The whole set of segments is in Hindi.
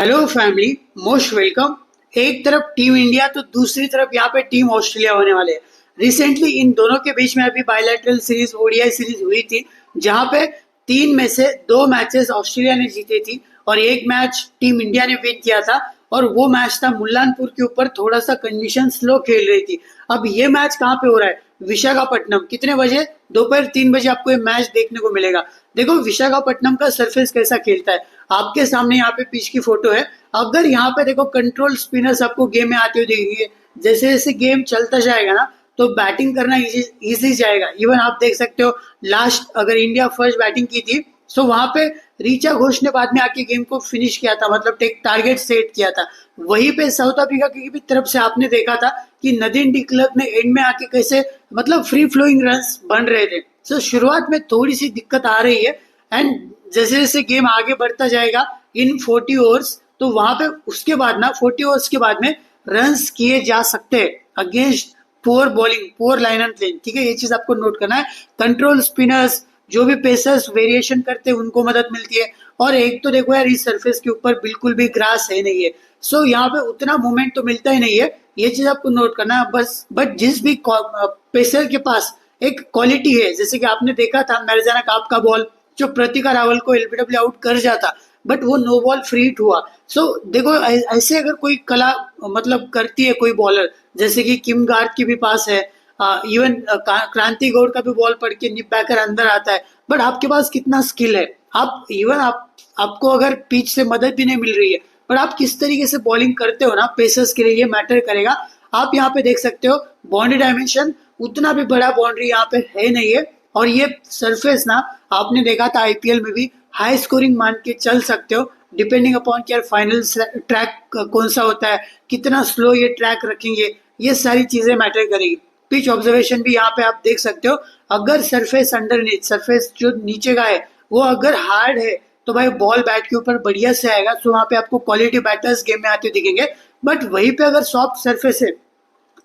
Hello family, most welcome. एक तरफ टीम इंडिया तो दूसरी तरफ यहाँ पे टीम ऑस्ट्रेलिया होने वाले हैं। रिसेंटली इन दोनों के बीच में अभी बायलैटरल सीरीज ओडीआई सीरीज हुई थी, जहाँ पे तीन में से दो मैचेस ऑस्ट्रेलिया ने जीती थी और एक मैच टीम इंडिया ने विन किया था। और वो मैच था मुल्लानपुर के ऊपर, थोड़ा सा कंडीशन स्लो खेल रही थी। अब ये मैच कहाँ पे हो रहा है? विशाखापट्टनम। कितने बजे? दोपहर 3 बजे आपको ये मैच देखने को मिलेगा। देखो विशाखापट्टनम का सरफेस कैसा खेलता है, आपके सामने यहाँ पे पिच की फोटो है। अगर यहाँ पे देखो कंट्रोल स्पिनर्स आपको गेम में आते हुए दिखेंगे, जैसे जैसे गेम चलता जाएगा ना तो बैटिंग करना इजी जाएगा। इवन आप देख सकते हो, लास्ट अगर इंडिया फर्स्ट बैटिंग की थी तो वहां पे ऋचा घोष ने बाद में आके गेम को फिनिश किया था, मतलब टेक टारगेट सेट किया था। वहीं पे साउथ अफ्रीका की भी तरफ से आपने देखा था कि नदीम डिक्लर्क ने एंड में आके कैसे मतलब फ्री फ्लोइंग रन्स बन रहे थे। तो शुरुआत में थोड़ी सी दिक्कत आ रही है, एंड जैसे जैसे गेम आगे बढ़ता जाएगा इन 40 ओवर्स, तो वहां पे उसके बाद ना 40 ओवर्स के बाद में रन्स किए जा सकते हैं against poor bowling, poor line and length. ठीक है, ये चीज आपको नोट करना है। कंट्रोल स्पिनर्स, जो भी पेसर्स वेरिएशन करते हैं उनको मदद मिलती है। और एक तो देखो यार, इस सरफेस के ऊपर बिल्कुल भी ग्रास है नहीं है, सो यहाँ पे उतना मूवमेंट तो मिलता ही नहीं है। ये चीज आपको नोट करना है बस। बट जिस भी पेसर के पास एक क्वालिटी है, जैसे कि आपने देखा था मैरजाना काप का बॉल जो प्रतिका रावल को एलबीडब्ल्यू आउट कर जाता, बट वो नो बॉल फ्री हिट हुआ। सो देखो ऐसे अगर कोई कला मतलब करती है कोई बॉलर, जैसे कि किम गार्ड के भी पास है, इवन क्रांति गौड़ का भी बॉल पड़ के निप बैकर अंदर आता है, बट आपके पास कितना स्किल है। आप इवन आपको अगर पिच से मदद भी नहीं मिल रही है, पर आप किस तरीके से बॉलिंग करते हो ना, पेसर्स के लिए ये मैटर करेगा। आप यहाँ पे देख सकते हो बाउंड्री डायमेंशन उतना भी बड़ा बाउंड्री यहाँ पे है नहीं है। और ये सरफेस ना आपने देखा था आईपीएल में भी, हाई स्कोरिंग मान के चल सकते हो डिपेंडिंग अपॉन कि यार फाइनल ट्रैक कौन सा होता है, कितना स्लो ये ट्रैक रखेंगे, ये सारी चीजें मैटर करेगी। पिच ऑब्जर्वेशन भी यहाँ पे आप देख सकते हो। अगर सरफेस अंडरनीथ, सरफेस जो नीचे का है वो अगर हार्ड है तो भाई बॉल बैट के ऊपर बढ़िया से आएगा। तो वहां पे आपको क्वालिटी बैटर्स गेम में आते दिखेंगे। बट वहीं पे अगर सॉफ्ट सरफेस है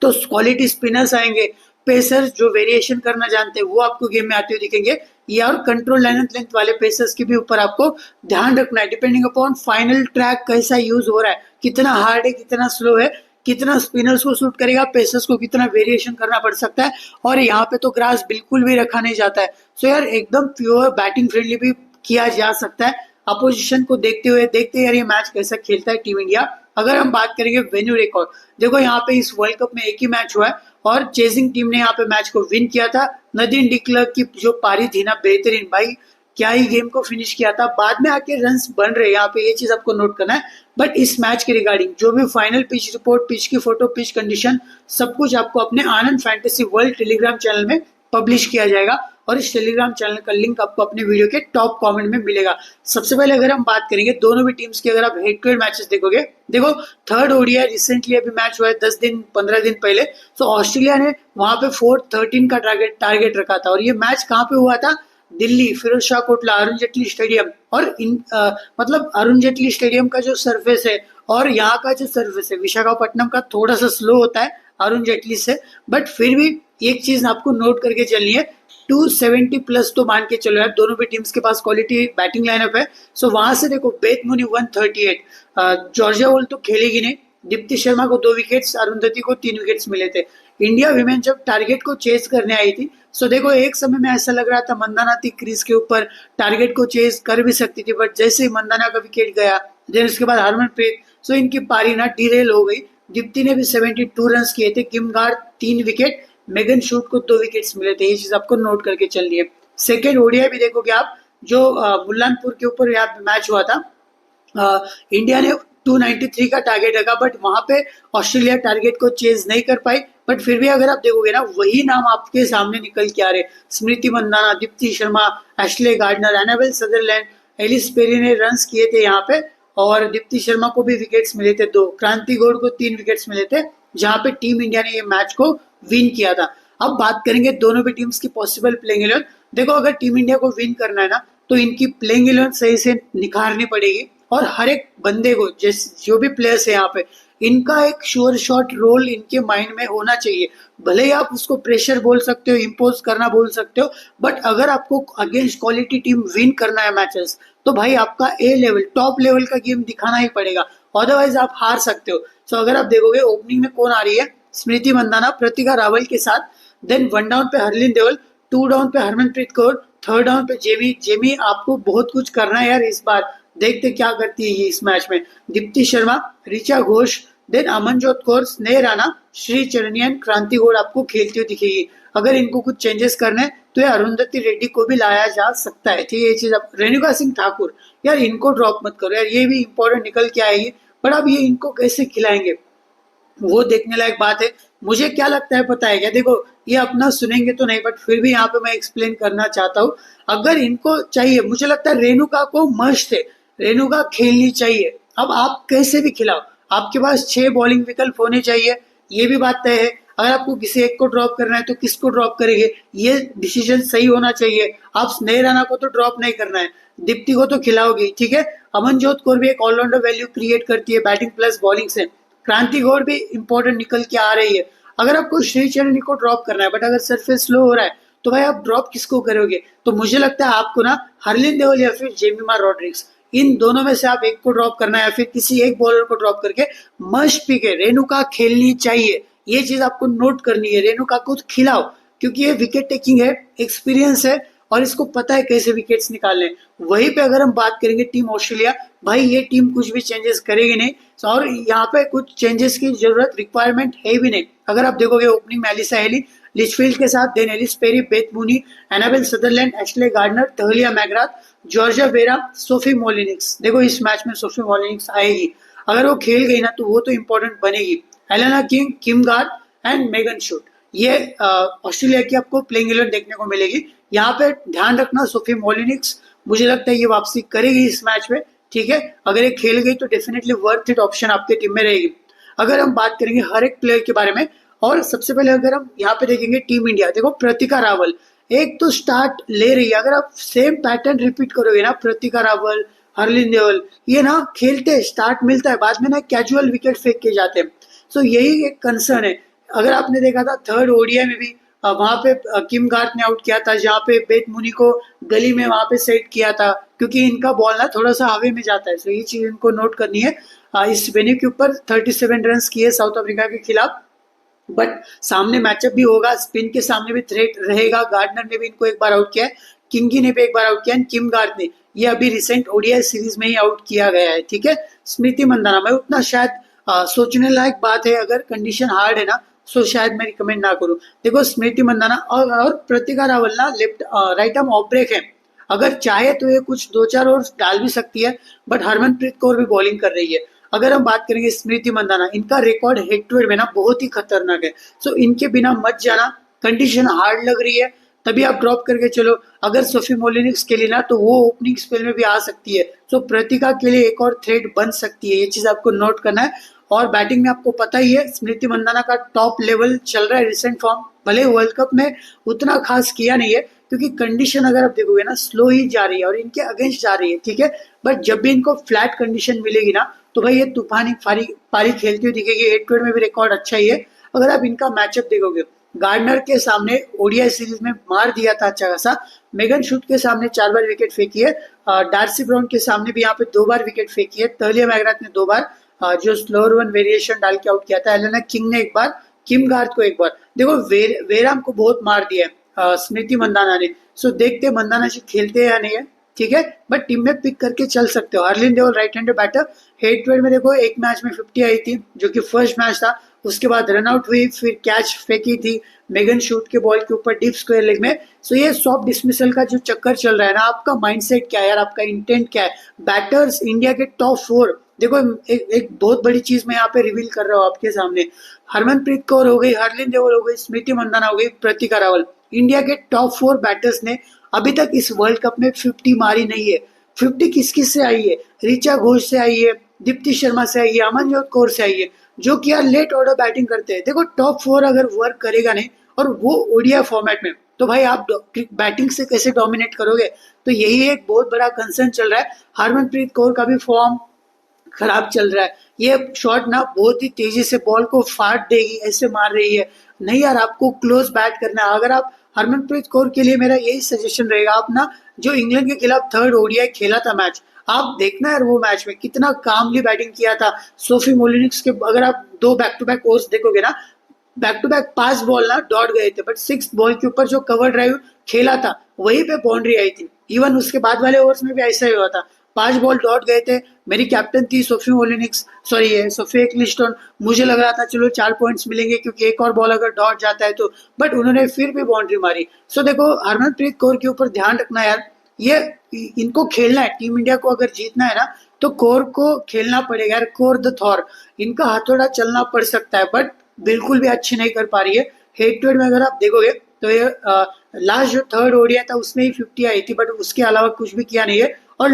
तो क्वालिटी स्पिनर्स आएंगे, पेसर्स जो वेरिएशन करना जानते हैं वो आपको गेम में आते हुए दिखेंगे। या और कंट्रोल लाइन एंड लेंथ वाले पेसर्स के भी ऊपर आपको ध्यान रखना है, डिपेंडिंग अपॉन फाइनल ट्रैक कैसा यूज हो रहा है, कितना हार्ड है, कितना स्लो है, कितना स्पिनर्स को सूट करेगा, पेसर्स को कितना वेरिएशन करना पड़ सकता है। और यहाँ पे तो ग्रास बिल्कुल भी रखा नहीं जाता है। सो यार एकदम प्योर बैटिंग फ्रेंडली भी किया जा सकता है। अपोजिशन को देखते हुए देखते यार ये मैच कैसा खेलता है टीम इंडिया। अगर हम बात करेंगे वेन्यू रिकॉर्ड, देखो यहाँ पे इस वर्ल्ड कप में एक ही मैच हुआ है और चेजिंग टीम ने यहाँ पे मैच को विन किया था। नदीम डिक्लर्क की जो पारी थी ना, बेहतरीन भाई, क्या ही गेम को फिनिश किया था। बाद में आके रन्स बन रहे, यहाँ पे ये चीज आपको नोट करना है। बट इस मैच के रिगार्डिंग जो भी फाइनल पिच रिपोर्ट, पिच की फोटो, पिच कंडीशन, सब कुछ आपको अपने आनंद फैंटेसी वर्ल्ड टेलीग्राम चैनल में पब्लिश किया जाएगा। और इस टेलीग्राम चैनल का लिंक आपको अपने वीडियो के टॉप कमेंट में मिलेगा। सबसे पहले अगर हम बात करेंगे दोनों भी टीम्स की, अगर आप हेड टू हेड मैचेस देखोगे, देखो थर्ड ओडीआई रिसेंटली अभी मैच हुआ है 10 दिन 15 दिन पहले। तो ऑस्ट्रेलिया ने वहां पे 4-13 का टारगेट रखा था। और ये मैच कहाँ पे हुआ था? दिल्ली फिरोज शाह कोटला अरुण जेटली स्टेडियम। और मतलब अरुण जेटली स्टेडियम का जो सरफेस है और यहाँ का जो सरफेस है विशाखापट्टनम का थोड़ा सा स्लो होता है अरुण जेटली से। बट फिर भी एक चीज आपको नोट करके चलनी है, 270 प्लस तो मान के चलो यार, दोनों भी टीम्स के पास क्वालिटी बैटिंग लाइनअप है। सो वहां से देखो बेथ मुनी 138, जॉर्जिया वोल तो खेलेगी नहीं, दीप्ति शर्मा को 2 विकेट्स, अरुंधति को 3 विकेट्स मिले थे। इंडिया विमेन जब टारगेट को चेज करने आई थी, सो देखो एक समय में ऐसा लग रहा था मंदाना थी क्रीज के ऊपर, टारगेट को चेज कर भी सकती थी। बट जैसे ही मंदाना का विकेट गया, देन उसके बाद हरमनप्रीत, सो इनकी पारी ना डिरेल हो गई। दीप्ति ने भी 72 रन किए थे, किम गार्ड 3 विकेट, मेगन शूट को 2 विकेट्स मिले थे। ये चीज आपको नोट करके चलनी है। सेकेंड ओडीआई भी देखोगे आप, जो मुल्लानपुर के ऊपर यहाँ मैच हुआ था, इंडिया ने 293 का टारगेट रखा, बट वहां पे ऑस्ट्रेलिया टारगेट को चेज नहीं कर पाई। बट फिर भी अगर आप देखोगे ना, वही नाम आपके सामने निकल के आ रहे, Smriti Mandhana, Deepti Sharma, Ashleigh Gardner, Annabel Sutherland, Ellyse Perry ने रन किए थे यहाँ पे। और दीप्ति शर्मा को भी विकेट्स मिले थे 2, क्रांति गौड़ को 3 विकेट्स मिले थे, जहां पे टीम इंडिया ने ये मैच को विन किया था। अब बात करेंगे दोनों भी टीम्स की पॉसिबल प्लेइंग 11। देखो अगर टीम इंडिया को विन करना है ना, तो इनकी प्लेइंग 11 सही से निखारनी पड़ेगी। और हर एक बंदे को, जो भी प्लेयर्स है यहाँ पे, इनका एक श्योर शॉट रोल इनके माइंड में होना चाहिए। भले ही आप उसको प्रेशर बोल सकते हो, इम्पोज करना बोल सकते हो, बट अगर आपको अगेंस्ट क्वालिटी टीम विन करना है मैचेस, तो भाई आपका ए लेवल टॉप लेवल का गेम दिखाना ही पड़ेगा, अदरवाइज आप हार सकते हो। सो अगर आप देखोगे ओपनिंग में कौन आ रही है, स्मृति मंदाना प्रतिका रावल के साथ, देन 1 डाउन पे हरलिन देवल, 2 डाउन पे हरमनप्रीत कौर, 3rd डाउन पे जेमी। जेमी आपको बहुत कुछ करना है यार इस बार, देखते क्या करती है ये इस मैच में। दीप्ति शर्मा, ऋचा घोष, देन अमनजोत कौर, स्नेह राणा, श्री चरणियन, क्रांति गौड़ आपको खेलती हुई दिखेगी। अगर इनको कुछ चेंजेस करने हैं तो ये अरुंधति रेड्डी को भी लाया जा सकता है, ठीक है। ये चीज आप रेणुका सिंह ठाकुर, यार इनको ड्रॉप मत करो यार, ये भी इंपॉर्टेंट निकल के आएगी। पर अब ये इनको कैसे खिलाएंगे वो देखने लायक बात है। मुझे क्या लगता है पता है क्या, देखो ये अपना सुनेंगे तो नहीं, बट फिर भी यहाँ पे मैं एक्सप्लेन करना चाहता हूँ। अगर इनको चाहिए, मुझे लगता है रेणुका को मस्ट है, रेणुका खेलनी चाहिए। अब आप कैसे भी खिलाओ, आपके पास 6 बॉलिंग विकल्प होने चाहिए, ये भी बात तय है। अगर आपको किसी एक को ड्रॉप करना है तो किसको ड्रॉप करेंगे, ये डिसीजन सही होना चाहिए। आप स्नेह राणा को तो ड्रॉप नहीं करना है, दीप्ति को तो खिलाओगे, ठीक है। अमनजोत कौर भी एक ऑलराउंडर वैल्यू क्रिएट करती है बैटिंग प्लस बॉलिंग से। क्रांति गौड़ भी इंपॉर्टेंट निकल के आ रही है। अगर आपको श्री चरणी को ड्रॉप करना है, बट अगर सरफेस स्लो हो रहा है तो भाई आप ड्रॉप किसको करोगे, तो मुझे लगता है आपको ना हरलिन देओल या फिर जेमिमा रॉड्रिक्स, इन दोनों में से आप एक को ड्रॉप करना है, या फिर किसी एक बॉलर को ड्रॉप करके मस्ट पिक है, रेणुका खेलनी चाहिए। ये चीज आपको नोट करनी है, रेणुका को खिलाओ, क्योंकि ये विकेट टेकिंग है, एक्सपीरियंस है, और इसको पता है कैसे विकेट्स निकालने। वहीं पे अगर हम बात करेंगे टीम ऑस्ट्रेलिया, भाई ये टीम कुछ भी चेंजेस करेगी नहीं, और यहाँ पे कुछ चेंजेस की जरूरत रिक्वायरमेंट है भी नहीं। अगर आप देखोगे ओपनिंग में एलिसा हेली लिचफील्ड के साथ, then Ellyse Perry, Beth Mooney, Annabel Sutherland, Ashleigh Gardner, Tahlia McGrath, Georgia Wareham, Sophie Molineux. देखो इस मैच में सोफी मोलिनिक्स आएगी, अगर वो खेल गई ना तो वो तो इंपॉर्टेंट बनेगी। Elena king, Kim guard and Megan Schutt, ये ऑस्ट्रेलिया की आपको प्लेइंग 11 देखने को मिलेगी। यहाँ पे ध्यान रखना सोफी मोलिनिक्स, मुझे लगता है ये वापसी करेगी इस मैच में, ठीक है। अगर ये खेल गई तो डेफिनेटली वर्थ इट ऑप्शन आपके टीम में रहेगी। अगर हम बात करेंगे हर एक प्लेयर के बारे में, और सबसे पहले अगर हम यहाँ पे देखेंगे टीम इंडिया, देखो प्रतिका रावल एक तो स्टार्ट ले रही है। अगर आप सेम पैटर्न रिपीट करोगे ना, प्रतिका रावल, हरलिन देओल, ये ना खेलते स्टार्ट मिलता है, बाद में ना कैजुअल विकेट फेंक के जाते हैं। सो यही एक कंसर्न है। अगर आपने देखा था 3rd ओडीआई में भी वहां पे किम गार्थ ने आउट किया था, जहाँ पे बेथ मुनी को गली में वहां पे सेट किया था, क्योंकि इनका बॉल ना थोड़ा सा हवे में जाता है। सो ये चीज इनको नोट करनी है। इस वेन्यू के ऊपर 37 रन किए साउथ अफ्रीका के खिलाफ, बट सामने मैचअप भी होगा, स्पिन के सामने भी थ्रेट रहेगा। गार्डनर ने भी इनको एक बार आउट किया है, किंगी ने भी एक बार आउट किया है, किम गार्थ ने, ये अभी रिसेंट ओडीआई सीरीज में ही आउट किया गया है, ठीक है। स्मृति मंदाना में उतना शायद सोचने लायक बात है, अगर कंडीशन हार्ड है ना सो शायद मैं रिकमेंड ना करूं। देखो स्मृति मंदाना और प्रतिका रावल ना left right arm off break है, अगर चाहे तो ये कुछ 2-4 और डाल भी सकती है, बट हरमनप्रीत कौर भी बॉलिंग कर रही है। अगर हम बात करेंगे स्मृति मंदाना, इनका रिकॉर्ड हेड टू हेड में ना बहुत ही खतरनाक है। सो इनके बिना मत जाना, कंडीशन हार्ड लग रही है तभी आप ड्रॉप करके चलो। अगर सोफी मोलिनिक्स के लिए ना तो वो ओपनिंग स्पेल में भी आ सकती है, सो प्रतिका के लिए एक और थ्रेड बन सकती है, ये चीज आपको नोट करना है। और बैटिंग में आपको पता ही है स्मृति मंदाना का टॉप लेवल चल रहा है रिसेंट फॉर्म, भले वर्ल्ड कप में उतना खास किया नहीं है, क्योंकि कंडीशन अगर आप देखोगे ना स्लो ही जा रही है और इनके अगेंस्ट जा रही है, ठीक है। बट जब भी इनको फ्लैट कंडीशन मिलेगी ना तो भाई ये तूफानी पारी खेलती हुई दिखेगी। 8 में भी रिकॉर्ड अच्छा ही है। अगर आप इनका मैचअप देखोगे, गार्डनर के सामने ओडीआई सीरीज में मार दिया था अच्छा खासा, मेगन शूट के सामने 4 बार विकेट फेंकी है, डार्सी ब्राउन के सामने भी यहाँ पे 2 बार विकेट फेंकी है, तहलिया मैगराथ ने 2 बार जो स्लोअर वन वेरिएशन डाल के आउट किया था, एलेना किंग ने 1 बार, किम गार्थ को 1 बार। देखो वेराम को बहुत मार दिया है स्मृति मंदाना ने। सो देखते मंदाना जी खेलते हैं या नहीं है, ठीक है, बट टीम में पिक करके चल सकते हो। Harleen Deol right handed batter, head to head में देखो एक मैच में 50 आई थी जो कि फर्स्ट मैच था, उसके बाद रन आउट हुई, फिर कैच फेंकी थी मेगन शूट के बॉल के ऊपर डीप स्क्वायर लेग में। सो ये सॉफ्ट डिसमिसल का जो चक्कर चल रहा है ना, आपका माइंडसेट क्या है यार, आपका इंटेंट क्या है। बैटर्स इंडिया के टॉप 4, देखो एक बहुत बड़ी चीज मैं यहाँ पे रिवील कर रहा हूँ आपके सामने, हरमनप्रीत कौर हो गई, हरलिन देओल हो गई, स्मृति मंदाना हो गई, प्रतिका रावल, इंडिया के टॉप 4 बैटर्स ने अभी तक इस वर्ल्ड कप में 50 मारी नहीं है। 50 किस किस से आई है, ऋचा घोष से आई है, दीप्ति शर्मा से आई है, अमनजोत कौर से आई है, जो कि यार लेट ऑर्डर बैटिंग करते हैं। देखो टॉप 4 अगर वर्क करेगा नहीं, और वो ओडीआई फॉर्मेट में, तो भाई आप बैटिंग से कैसे डोमिनेट करोगे। तो यही एक बहुत बड़ा कंसर्न चल रहा है। हरमनप्रीत कौर का भी फॉर्म खराब चल रहा है, ये शॉट ना बहुत ही तेजी से बॉल को फाड़ देगी, ऐसे मार रही है। नहीं यार, आपको क्लोज बैट करना है। अगर आप हरमनप्रीत कौर के लिए मेरा यही सजेशन रहेगा, आप ना जो इंग्लैंड के खिलाफ थर्ड ओडीआई खेला था मैच, आप देखना यार वो मैच में कितना कामली बैटिंग किया था सोफी मोलिनिक्स के। अगर आप दो बैक टू बैक ओवर्स देखोगे ना, बैक टू बैक 5 बॉल ना डॉट गए थे, बट 6 बॉल के ऊपर जो कवर ड्राइव खेला था वहीं पे बाउंड्री आई थी। इवन उसके बाद वाले ओवर्स में भी ऐसा ही हुआ था, 5 बॉल डॉट गए थे। मेरी कैप्टन थी सोफी मोलिनिक्स, सॉरी है सोफी एक्लिस्टन। मुझे लग रहा था चलो 4 पॉइंट्स मिलेंगे क्योंकि एक और बॉल अगर डॉट जाता है तो, बट उन्होंने फिर भी बाउंड्री मारी। सो देखो हरमनप्रीत कौर के ऊपर ध्यान रखना यार, ये इनको खेलना है, टीम इंडिया को अगर जीतना है ना तो कोर को खेलना पड़ेगा यार, कोर द थॉर। इनका हथौड़ा चलना पड़ सकता है बट बिल्कुल भी अच्छी नहीं कर पा रही है। हेड टू हेड में अगर आप देखोगे तो ये लास्ट जो थर्ड ओडीआई था उसमें ही 50 आई थी, बट उसके अलावा कुछ भी किया नहीं है। और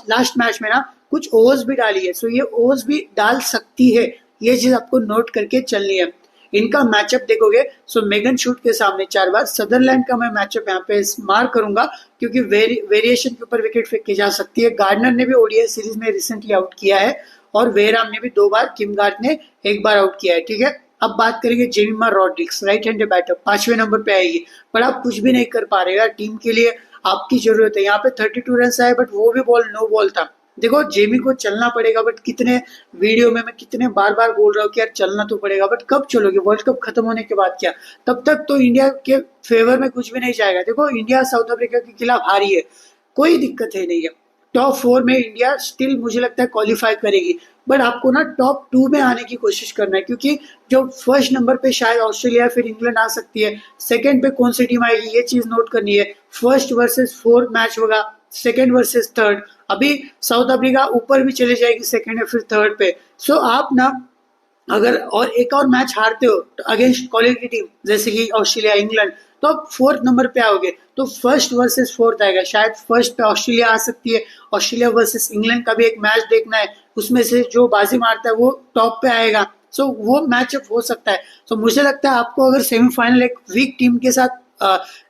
लास्ट मैच में ना कुछ ओवर्स भी डाली है, सो ये ओवर्स भी डाल सकती है, ये चीज आपको नोट करके चलनी है। इनका मैचअप देखोगे सो मेगन शूट के सामने 4 बार, सदरलैंड का मैं मैचअप यहाँ पे मार्क करूंगा क्योंकि वेरिएशन के ऊपर विकेट फेंकी जा सकती है। गार्डनर ने भी ओडीआई सीरीज में रिसेंटली आउट किया है और वेराम ने भी 2 बार, किम गार्ड ने 1 बार आउट किया है, ठीक है। अब बात करेंगे Jemimah Rodrigues, right handed batter, 5वें नंबर पे आएगी, पर आप कुछ भी नहीं कर पा रहे यार, टीम के लिए आपकी जरूरत है। यहाँ पे 32 रन आए बट वो भी बॉल नो बॉल था। देखो जेमी को चलना पड़ेगा, बट कितने वीडियो में मैं कितने बार बार बोल रहा हूँ कि यार चलना तो पड़ेगा, बट कब चलोगे, वर्ल्ड कप खत्म होने के बाद क्या? तब तक तो इंडिया के फेवर में कुछ भी नहीं जाएगा। देखो इंडिया साउथ अफ्रीका के खिलाफ हारी है, कोई दिक्कत है नहीं है, टॉप 4 में इंडिया स्टिल मुझे लगता है क्वालिफाई करेगी, बट आपको ना टॉप 2 में आने की कोशिश करना है क्योंकि जो फर्स्ट नंबर पे शायद ऑस्ट्रेलिया फिर इंग्लैंड आ सकती है, सेकंड पे कौन सी टीम आएगी ये चीज नोट करनी है। फर्स्ट वर्सेस फोर्थ मैच होगा, सेकंड वर्सेस थर्ड, अभी साउथ अफ्रीका ऊपर भी चले जाएगी सेकंड या फिर थर्ड पे। सो आप ना अगर और एक और मैच हारते हो अगेंस्ट क्वालिटी टीम जैसे कि ऑस्ट्रेलिया इंग्लैंड, तो आप 4th नंबर पे आओगे, तो फर्स्ट वर्सेस फोर्थ आएगा, शायद फर्स्ट पे ऑस्ट्रेलिया आ सकती है, ऑस्ट्रेलिया वर्सेस इंग्लैंड का भी एक मैच देखना है, उसमें से जो बाजी मारता है वो टॉप पे आएगा। सो वो मैचअप हो सकता है। तो मुझे लगता है आपको अगर सेमीफाइनल एक वीक टीम के साथ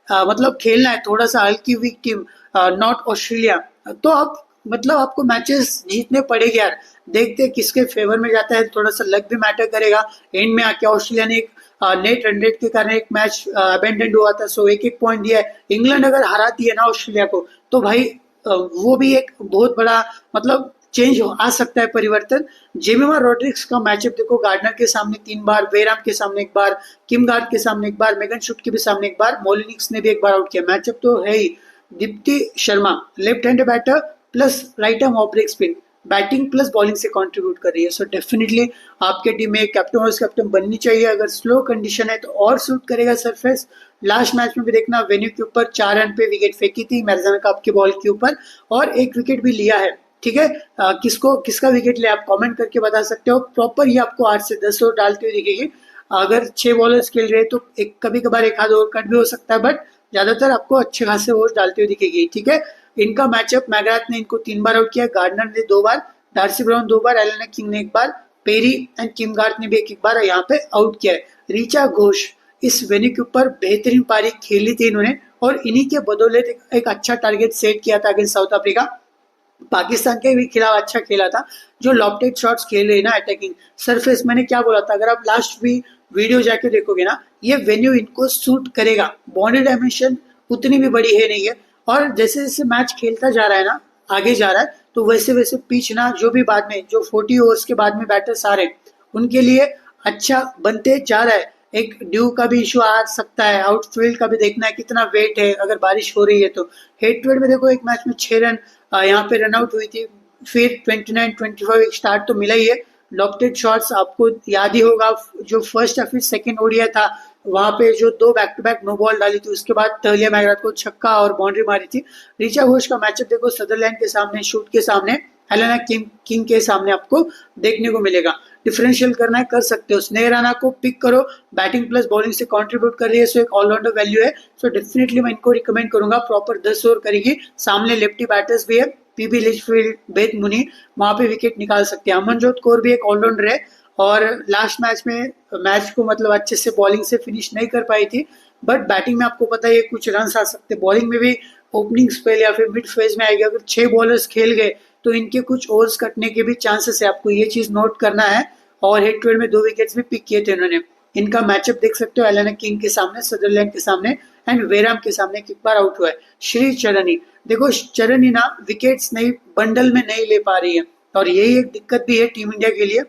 मतलब खेलना है, थोड़ा सा हल्की वीक टीम, नॉट ऑस्ट्रेलिया, तो आप मतलब आपको मैचेस जीतने पड़ेंगे यार। देखते हैं किसके फेवर में जाता है, थोड़ा सा लक भी मैटर करेगा। एंड में आके ऑस्ट्रेलिया ने एक नेट रन रेट के कारण एक मैच अबेंडेंट हुआ था, सो 1-1 पॉइंट दिया है। इंग्लैंड अगर हराती है ना ऑस्ट्रेलिया को तो भाई वो भी एक बहुत बड़ा मतलब चेंज आ सकता है, परिवर्तन। जेमिमा रॉड्रिक्स का मैचअप देखो, गार्डनर के सामने 3 बार, वेराम के सामने 1 बार, किम गार्ड के सामने 1 बार, मेगन शूट के भी सामने 1 बार, मोलिनिक्स ने भी 1 बार आउट किया। मैचअप तो है ही। Deepti Sharma left hand batter plus right arm off break spin, batting plus bowling से कंट्रीब्यूट कर रही है। सो डेफिनेटली आपके टीम में कैप्टन वाइस कैप्टन बननी चाहिए। अगर स्लो कंडीशन है तो और सूट करेगा सरफेस। लास्ट मैच में भी देखना वेन्यू के ऊपर 4 रन पे विकेट फेंकी थी मैरिजाना कप के बॉल के ऊपर और 1 विकेट भी लिया है, ठीक है। किसका विकेट ले आप कमेंट करके बता सकते हो। प्रॉपर ये आपको 8 से 10 ओवर डालती हुई दिखेगी। अगर 6 बॉलर्स खेल रहे तो एक कभी कभार एक आध ओवर कट भी हो सकता है, बट ज्यादातर आपको अच्छे खासे ओवर डालते हुए दिखेगी, ठीक है। इनका मैचअप मैगराथ ने इनको 3 बार आउट किया, गार्डनर ने 2 बार, डार्सी ब्राउन 2 बार, एलेना किंग ने 1 बार, पेरी एंड किम गार्ड ने भी 1-1 बार यहाँ पे आउट किया है। रीचा घोष इस वेन्यू के ऊपर बेहतरीन पारी खेली थी इन्होंने और इन्हीं के बदौलत एक अच्छा टारगेट सेट किया था अगेंस्ट साउथ अफ्रीका। पाकिस्तान के भी खिलाफ अच्छा खेला था, जो लॉफ्टेड शॉट्स खेल रहे हैं ना अटैकिंग सरफेस। मैंने क्या बोला था, अगर आप लास्ट भी वीडियो जाके देखोगे ना, ये वेन्यू इनको सूट करेगा। बाउंड्री डायमेंशन उतनी भी बड़ी है नहीं है, और जैसे जैसे मैच खेलता जा रहा है ना, आगे जा रहा है, तो वैसे वैसे पिच ना जो भी बाद में जो 40 ओवर्स के बाद में बैटर्स आ रहे हैं उनके लिए अच्छा बनते जा रहा है। एक ड्यू का भी इशू आ सकता है, आउटफील्ड का भी देखना है कितना वेट है अगर बारिश हो रही है तो। हेड टू हेड में देखो एक मैच में 6 रन यहाँ पे रन आउट हुई थी, फिर 29-25 एक स्टार्ट तो मिला ही है। लॉफ्टेड शॉट्स आपको याद ही होगा, जो फर्स्ट या फिर सेकंड ओडीआई था वहां पे जो 2 back to back no ball डाली थी, उसके बाद तहलिया मैगराथ को छक्का और बाउंड्री मारी थी। ऋचा घोष का मैचअप देखो, सदरलैंड के सामने, शूट के सामने, एलेना किंग के सामने आपको देखने को मिलेगा। डिफरेंशियल करना है कर सकते हो, स्नेह राणा को पिक करो, बैटिंग प्लस बॉलिंग से कंट्रीब्यूट कर रही है, सो एक ऑलराउंडर वैल्यू है। सो डेफिनेटली मैं इनको रिकमेंड करूंगा, प्रॉपर 10 ओवर करेगी। सामने लेफ्टी बैटर्स भी है, पीबी लिचफील्ड, बेथ मुनी, वहां पे विकेट निकाल सकते हैं। अमनजोत कौर भी एक ऑलराउंडर है और लास्ट मैच में मैच को मतलब अच्छे से बॉलिंग से फिनिश नहीं कर पाई थी, बट बैटिंग में आपको पता है कुछ रन आ सकते। बॉलिंग में भी ओपनिंग स्पेल या फिर मिड फेज में आएगी, अगर 6 बॉलर्स खेल गए तो इनके कुछ ओवर्स कटने के भी चांसेस है, आपको ये चीज नोट करना है। और हेड टू हेड में 2 विकेट्स भी पिक किए थे इन्होंने। इनका मैचअप देख सकते हो, एलेना किंग के सामने, सदरलैंड के सामने, एंड वेराम के सामने एक बार आउट हुआ है। श्री चरनी, देखो चरनी ना विकेट्स नहीं बंडल में नहीं ले पा रही है और यही एक दिक्कत भी है टीम इंडिया के लिए।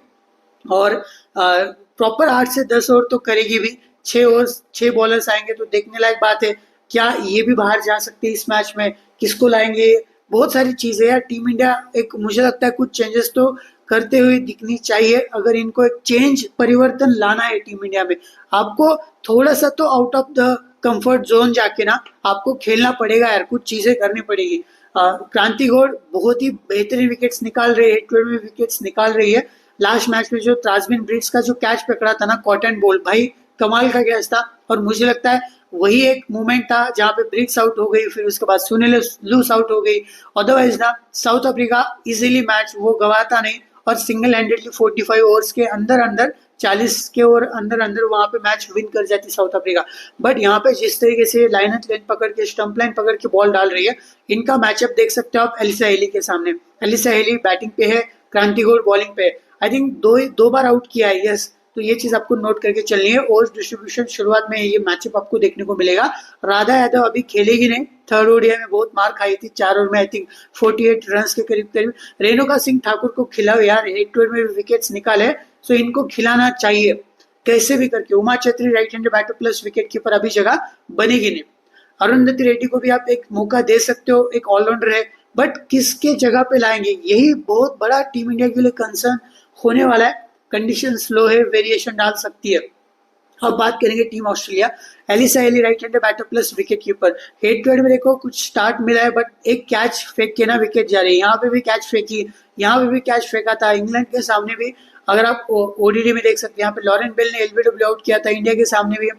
और प्रॉपर 8 से 10 ओवर तो करेगी भी, 6 ओवर 6 बॉलर्स आएंगे तो देखने लायक बात है। क्या ये भी बाहर जा सकती है इस मैच में, किसको लाएंगे, बहुत सारी चीजें यार। टीम इंडिया एक मुझे लगता है कुछ चेंजेस तो करते हुए दिखनी चाहिए। अगर इनको एक चेंज परिवर्तन लाना है टीम इंडिया में, आपको थोड़ा सा तो out of the comfort zone जाके ना आपको खेलना पड़ेगा यार, कुछ चीजें करनी पड़ेगी। क्रांति गौड़ बहुत ही बेहतरीन विकेट्स निकाल रही है, T20 में विकेट्स निकाल रही है। लास्ट मैच में जो ताजमिन ब्रिट्स का जो कैच पकड़ा था ना कॉटन बॉल, भाई कमाल का कैच था। और मुझे लगता है वही एक मोमेंट था जहां पे ब्रिट्स आउट हो गई, फिर उसके बाद सुनील लूस आउट हो गई। अदरवाइज ना साउथ अफ्रीका इजीली मैच वो गवाता नहीं और सिंगल हैंडेडली 45 ओवर्स के अंदर अंदर 40 के ओवर अंदर अंदर वहां पे मैच विन कर जाती साउथ अफ्रीका। बट यहाँ पे जिस तरीके से लाइन लेन पकड़ के स्टंप लाइन पकड़ के बॉल डाल रही है, इनका मैचअप देख सकते हो आप एलिसा हेली के सामने। एलिसा हेली बैटिंग पे है, क्रांति गौड़ बॉलिंग पे है। आई थिंक दो बार आउट किया है, यस। तो ये चीज आपको नोट करके चलनी है। ओवर्स डिस्ट्रीब्यूशन शुरुआत में ये मैचअप आपको देखने को मिलेगा। राधा यादव अभी खेलेगी नहीं, थर्ड ओडीआई में बहुत मार खाई थी, 4 ओवर में आई थिंक 48 रन के करीब करीब। रेणुका सिंह ठाकुर को खिलाओ यार, 8 में विकेट्स निकाले, सो इनको खिलाना चाहिए कैसे भी करके। Uma Chetry right hand batter plus wicket keeper अभी जगह बनेगी नहीं। अरुंधति रेड्डी को भी आप एक मौका दे सकते हो, एक ऑलराउंडर है, बट किसके जगह पे लाएंगे, यही बहुत बड़ा टीम इंडिया के लिए कंसर्न होने वाला है। कंडीशन स्लो है, वेरिएशन डाल सकती है। अब बात करेंगे team Australia. Alyssa Healy right hand batter plus wicket keeper. Head to head में देखो कुछ स्टार्ट मिला है, बट एक कैच फेंक के ना विकेट जा रही है। यहाँ पे भी कैच फेंकी, यहाँ पे भी कैच फेंका था, इंग्लैंड के सामने भी। अगर आप ओडीडी में देख सकते हैं, यहाँ पे लॉरेन बेल ने एलबीडब्ल्यू आउट किया था, इंडिया के सामने भी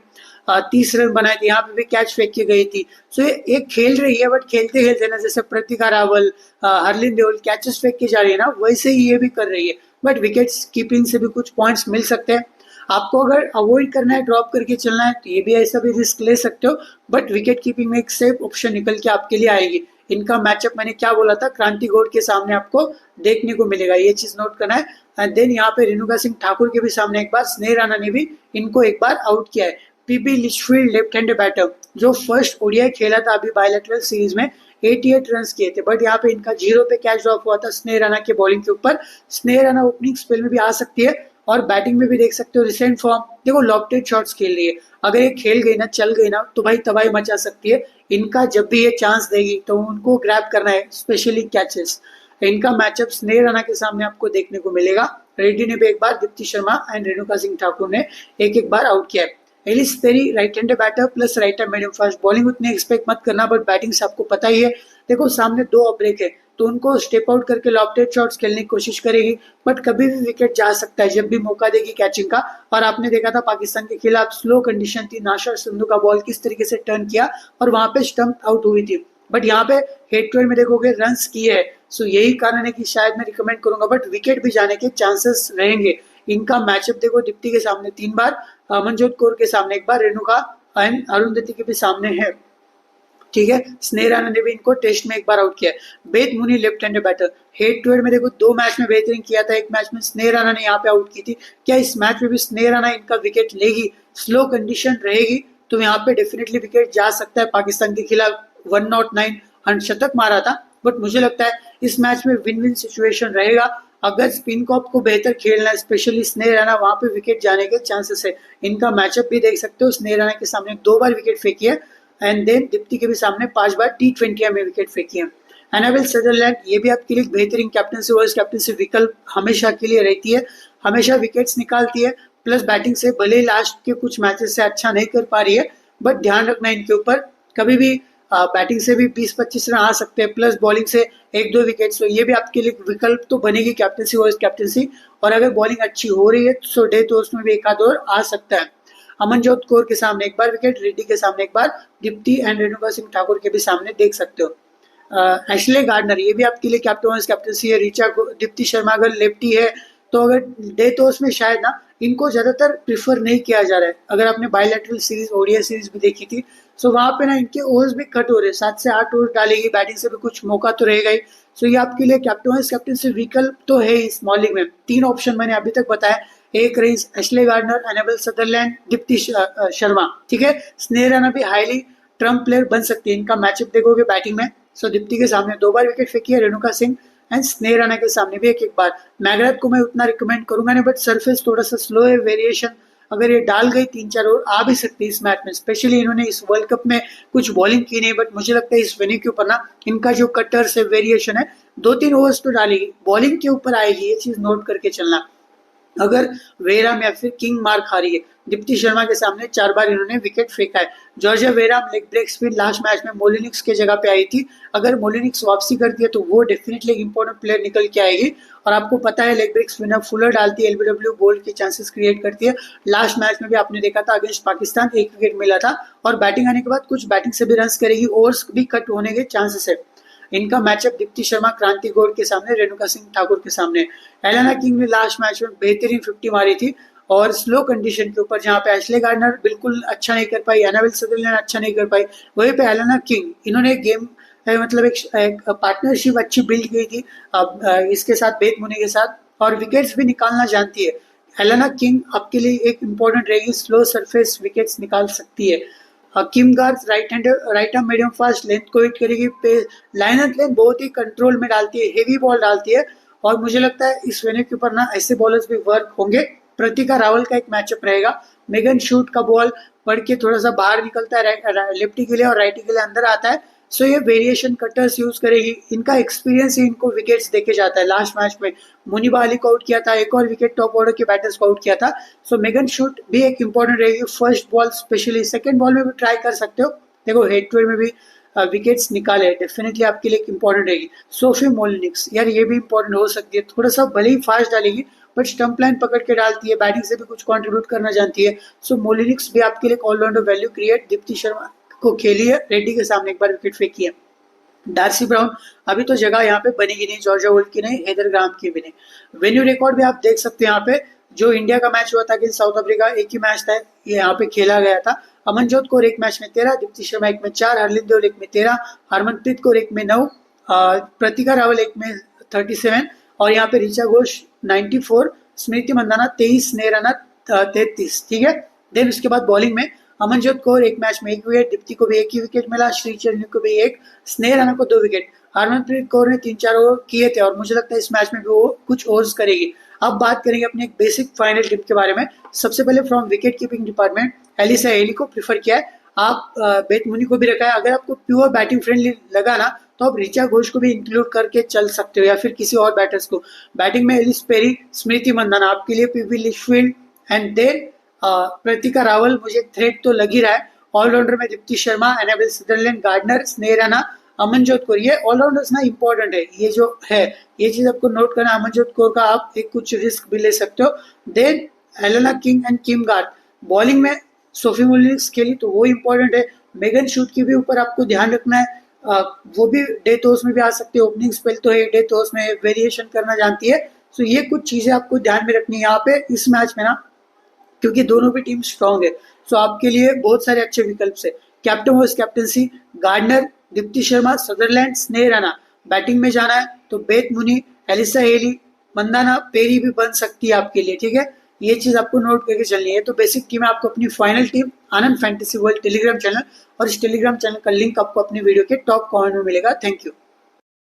30 रन बनाए थे, यहाँ पे भी कैच फेंक के गई थी। सो ये खेल रही है, बट खेलते खेलते ना जैसे प्रतिका रावल, हरलिन देओल कैचेस फेंक के जा रही है ना, वैसे ही ये भी कर रही है। बट विकेट कीपिंग से भी कुछ पॉइंट्स मिल सकते हैं। आपको अगर अवॉइड करना है, ड्रॉप करके चलना है, तो ये भी ऐसा भी रिस्क ले सकते हो। बट विकेट कीपिंग में एक सेफ ऑप्शन निकल के आपके लिए आएगी। इनका मैचअप मैंने क्या बोला था, क्रांति गौड़ के सामने आपको देखने को मिलेगा, ये चीज नोट करना है। एंड देन यहाँ पे रेणुका सिंह ठाकुर के भी सामने एक बार स्नेह राणा ने भी इनको एक बार आउट किया है। Phoebe Litchfield left hand batter जो फर्स्ट ओडीआई खेला था अभी बायलैटरल सीरीज में, 88 रन किए थे, बट यहाँ पे इनका 0 पे कैच ड्रॉप हुआ था स्नेह राणा के बॉलिंग के ऊपर। स्नेह राणा ओपनिंग स्पेल में भी आ सकती है और बैटिंग में भी देख सकते हो। रिसेंट फॉर्म देखो, लॉफ्टेड शॉट्स खेल रही है, अगर ये खेल गई ना, चल गई ना, तो भाई तबाही मचा सकती है। इनका जब भी ये चांस देगी तो उनको ग्रैब करना है, स्पेशली कैचेस। इनका मैचअप स्नेह राणा के सामने आपको देखने को मिलेगा। रेड्डी ने भी एक बार, दीप्ति शर्मा एंड रेणुका सिंह ठाकुर ने एक बार आउट किया है। Ellyse Perry right hand batter plus right hand medium fast. Bowling उतनी एक्सपेक्ट मत करना, बट बैटिंग से आपको पता ही है। देखो सामने 2 ब्रेक है, तो उनको स्टेप आउट करके लॉफ्टेड शॉट्स खेलने की कोशिश करेगी, बट कभी भी विकेट जा सकता है जब भी मौका देगी कैचिंग का। और आपने देखा था पाकिस्तान के खिलाफ स्लो कंडीशन थी, नाशर संधू का बॉल किस तरीके से टर्न किया और वहां पे स्टंप आउट हुई थी। बट यहाँ पे हेड टू हेड में देखोगे रन्स किए है, सो यही कारण है कि शायद मैं रिकमेंड करूंगा, बट विकेट भी जाने के चांसेस रहेंगे। इनका मैचअप देखो, दीप्ति के सामने 3 बार, अमनजोत कौर के सामने 1 बार, रेणुका एंड अरुंधति के भी सामने है, ठीक है। स्नेह राणा ने भी इनको टेस्ट में 1 बार आउट किया है। Beth Mooney left hand batter, head to head में देखो 2 मैच में बेहतरीन किया था, 1 मैच में स्नेह राणा ने यहाँ पे आउट की थी। क्या इस मैच में भी स्नेह राणा इनका विकेट लेगी, स्लो कंडीशन रहेगी तो यहाँ पे डेफिनेटली विकेट जा सकता है। पाकिस्तान के खिलाफ 109 शतक मारा था, बट मुझे लगता है इस मैच में विन विन सिचुएशन रहेगा। अगर स्पिन को आपको बेहतर खेलना है, स्पेशली स्नेह राणा, वहां पे विकेट जाने के चांसेस है। इनका मैचअप भी देख सकते हो, स्नेह राणा के सामने 2 बार विकेट फेंकी है एंड देन दीप्ति के भी सामने 5 बार T20 में विकेट फेंकी है। एनाबेल सदरलैंड, ये भी आपके लिए बेहतरीन कैप्टनसी वाइस कैप्टनसी विकल्प हमेशा के लिए रहती है, हमेशा विकेट्स निकालती है, प्लस बैटिंग से भले लास्ट के कुछ मैचेस से अच्छा नहीं कर पा रही है, बट ध्यान रखना इनके ऊपर, कभी भी बैटिंग से भी 20-25 रन आ सकते हैं, प्लस बॉलिंग से 1-2 विकेट। तो ये भी आपके लिए विकल्प तो बनेगी कैप्टनसी वाइस कैप्टनसी। और अगर बॉलिंग अच्छी हो रही है तो डेथ ओवर्स में भी 1 आध ओवर आ सकता है। अमनजोत कौर के सामने 1 बार विकेट, रेड्डी के सामने 1 बार, दीप्ति एंड रेणुका सिंह ठाकुर के भी सामने देख सकते हो। एशले गार्डनर, ये भी आपके लिए कैप्टन वाइस कैप्टनसी है। ऋचा, दीप्ति शर्मा अगर लेफ्टी है तो अगर डेथ ओवर्स में शायद ना इनको ज्यादातर प्रिफर नहीं किया जा रहा है। अगर आपने बायलैटरल सीरीज, ओडीआई सीरीज भी देखी थी, सो वहां पे ना इनके ओवर्स भी कट हो रहे हैं, 7 से 8 ओवर डालेगी, बैटिंग से भी कुछ मौका तो रहेगा ही। सो ये आपके लिए कैप्टन वाइस कैप्टनसी विकल्प तो है इस मॉलिंग में। 3 ऑप्शन मैंने अभी तक बताया, एक रही Ashleigh Gardner, enable Sutherland, Deepti Sharma, ठीक है। स्नेह राणा भी हाईली ट्रम्प प्लेयर बन सकती है। इनका मैचअप देखोगे बैटिंग में, सो दीप्ति के सामने 2 बार विकेट फेंकी है, रेणुका सिंह एंड स्नेह राणा के सामने भी एक बार। मैगराथ को मैं उतना रिकमेंड करूंगा नहीं, बट सरफेस थोड़ा सा स्लो है, वेरिएशन अगर ये डाल गई 3-4 ओवर आ भी सकती है इस मैच में। स्पेशली इन्होंने इस वर्ल्ड कप में कुछ बॉलिंग की नहीं, बट मुझे लगता है इस वेन्यू के ऊपर ना इनका जो कटर्स है, वेरिएशन है, 2-3 ओवर्स तो डालेगी, बॉलिंग के ऊपर आएगी, ये चीज नोट करके चलना। अगर वेराम या फिर किंग मार खा रही है, दीप्ति शर्मा के सामने 4 बार इन्होंने विकेट फेंका है। Georgia Wareham leg break spin last match में मोलिनिक्स के जगह पे आई थी, अगर मोलिनिक्स वापसी करती है तो वो डेफिनेटली एक इंपॉर्टेंट प्लेयर निकल के आएगी। और आपको पता है लेग ब्रेक स्पिनर फुलर डालती है, एलबीडब्ल्यू बोल्ड के चांसेस क्रिएट करती है। लास्ट मैच में भी आपने देखा था अगेंस्ट पाकिस्तान 1 विकेट मिला था, और बैटिंग आने के बाद कुछ बैटिंग से भी रन करेगी, ओवर्स भी कट होने के चांसेस है। इनका मैचअप दीप्ति शर्मा क्रांति गौड़ के सामने, रेणुका सिंह ठाकुर के सामने। एलेना किंग ने लास्ट मैच में बेहतरीन 50 मारी थी, और स्लो कंडीशन के ऊपर जहां पे एशले गार्डनर बिल्कुल अच्छा नहीं कर पाई, एनाबेल सदरलैंड अच्छा नहीं कर पाई, वहीं पे एलेना किंग इन्होंने गेम मतलब एक पार्टनरशिप अच्छी बिल्ड की थी अब इसके साथ, बेत मुनी के साथ, और विकेट्स भी निकालना जानती है। एलेना किंग आपके लिए एक इंपॉर्टेंट रहेगी, स्लो सरफेस विकेट्स निकाल सकती है। Kim Garth right arm medium fast length को हिट करेगी, लाइन एंड लेंथ बहुत ही कंट्रोल में डालती है, हेवी बॉल डालती है, और मुझे लगता है इस वेन्यू के ऊपर ना ऐसे बॉलर्स भी वर्क होंगे। प्रतिका रावल का एक मैचअप रहेगा, मेगन शूट का बॉल पढ़ के थोड़ा सा बाहर निकलता है, लेफ्टी के लिए और राइटी के लिए अंदर आता है, सो ये वेरिएशन कटर्स यूज करेगी। इनका एक्सपीरियंस ही इनको विकेट्स देके जाता है। लास्ट मैच में मुनीबा अली को आउट किया था, एक और विकेट टॉप ऑर्डर के बैटर्स को आउट किया था, सो मेगन शूट भी एक इंपॉर्टेंट रहेगी। First ball specially, second ball में भी ट्राई कर सकते हो, देखो हेड टू हेड में भी विकेट्स निकाले, डेफिनेटली आपके लिए इंपॉर्टेंट रहेगी। सोफी मोलिनिक्स यार ये भी इंपॉर्टेंट हो सकती है, थोड़ा सा भले ही फास्ट डालेगी बट स्टंप लाइन पकड़ के डालती है, बैटिंग से भी कुछ कंट्रीब्यूट करना जानती है, सो मोलिनिक्स भी आपके लिए allrounder value create. Deepti Sharma को खेली है, रेड्डी के सामने एक बार विकेट फेंकी है। डार्सी ब्राउन अभी तो जगह यहाँ पे बनेगी नहीं, जॉर्जिया वोल्ड की नहीं, हेदर ग्राम की भी नहीं। वेन्यू रिकॉर्ड भी आप देख सकते हैं यहाँ पे, जो इंडिया का मैच हुआ था कि साउथ अफ्रीका, एक ही मैच था ये यहाँ पे खेला गया था। अमनजोत कौर एक मैच में 13, दीप्ति शर्मा एक में 4, हरलीन देओल एक में 13, हरमनप्रीत कौर एक में 9, प्रतिका रावल एक में 37, और यहाँ पे ऋचा घोष 94, स्मृति मंदाना 23, स्नेह राणा 33, ठीक है। देन उसके बाद बॉलिंग में अमनजोत कौर एक मैच में 1 विकेट, दीप्ति को भी 1 ही विकेट मिला, श्रीचरण को भी 1, स्नेह राणा को 2 विकेट। हरमनप्रीत कौर ने 3-4 ओवर किए थे, और मुझे लगता है इस मैच में भी वो कुछ ओवर्स करेगी। अब बात करेंगे अपने एक बेसिक फाइनल टिप के बारे में। सबसे पहले from wicket keeping department Alyssa Healy को प्रीफर किया है, आप बेत मुनी को भी रखा है। अगर आपको प्योर बैटिंग फ्रेंडली लगा ना तो आप ऋचा घोष को भी इंक्लूड करके चल सकते हो, या फिर किसी और बैटर्स को। बैटिंग में एलिस पेरी, स्मृति मंदाना आपके लिए, Phoebe Litchfield and then Pratika Rawal मुझे थ्रेट तो लग ही रहा है। ऑलराउंडर में Deepti Sharma, Annabel Sutherland, Gardner, Sneh Rana, Amanjot Kaur, ये ऑलराउंडर्स ना इंपॉर्टेंट है, ये जो है ये चीज आपको नोट करना। अमनजोत कौर का आप एक कुछ रिस्क भी ले सकते हो। Then Alana King and Kim Garth. Bowling में सोफी मोलिनिक्स खेली तो वो इंपॉर्टेंट है। मेगन शूट के भी ऊपर आपको ध्यान रखना है, वो भी डेथ ओवर्स में भी आ सकती है, ओपनिंग स्पेल तो है, डेथ ओवर्स में वेरिएशन करना जानती है। सो ये कुछ चीजें आपको ध्यान में रखनी है यहाँ पे इस मैच में ना, क्योंकि दोनों भी टीम स्ट्रांग है। सो आपके लिए बहुत सारे अच्छे विकल्प है। Captain vice captaincy, Gardner, Deepti Sharma, Sutherland, Sneh Rana. Batting में जाना है तो Beth Mooney, Alyssa Healy, Mandhana, Perry भी बन सकती है आपके लिए, ठीक है। ये चीज आपको नोट करके चलनी है। तो बेसिक टीम है आपको अपनी फाइनल टीम आनंद फैंटेसी वर्ल्ड टेलीग्राम चैनल, और इस टेलीग्राम चैनल का लिंक आपको अपनी वीडियो के टॉप कमेंट में मिलेगा। Thank you.